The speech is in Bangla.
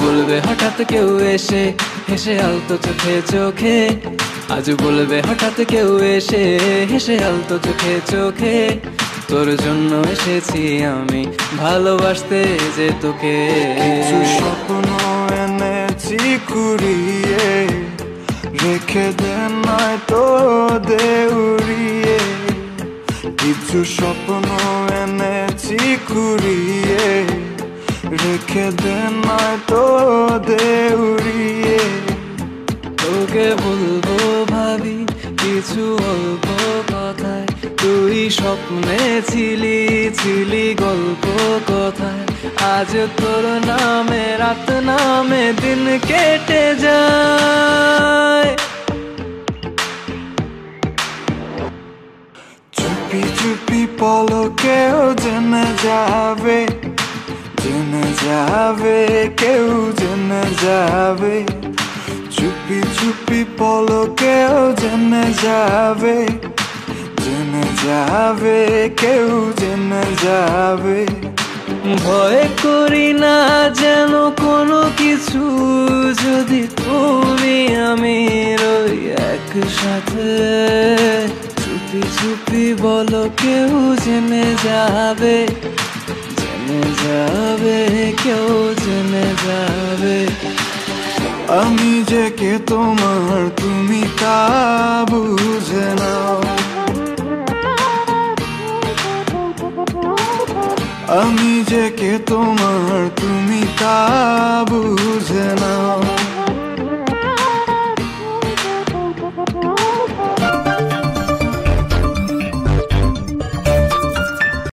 বলবে হঠাৎ কেউ এসে হেসে আলতো চোখে চোখে, আজ বলবে হঠাৎ কেউ এসে হেসে আলতো চোখে চোখে, তোর জন্য এসেছি আমি ভালোবাসতে যে তোকে। কিছু স্বপ্ন এনেছি কুড়িয়ে, রেখে দে নয়তো দে উড়িয়ে। কিছু স্বপ্ন এনেছি কুড়িয়ে, রেখে দে নয়তো দে উড়িয়ে। তোকে বলবো ভাবি কিছু অল্প কথায়, তুই স্বপ্নে ছিলি ছিলি গল্প কথায়, আজ তোর নামে রাত নামে দিন কেটে যায়। চুপি চুপি পলকেও জেনে যাবে, জেনে যাবে, কেউ জেনে যাবে। চুপি চুপি পলকেও জেনে যাবে, জেনে যাবে, কেউ জেনে যাবে। ভয় করি না যেন কোনো কিছু, যদি তুমি আমি রই একসাথে। চুপি চুপি বলো কেউ জেনে যাবে, জেনে যাবে, কেউ জেনে যাবে। আমি যে কে তোমার তুমি তা বুঝে নাও, আমি যে কে তোমার তুমি তা বুঝে নাও।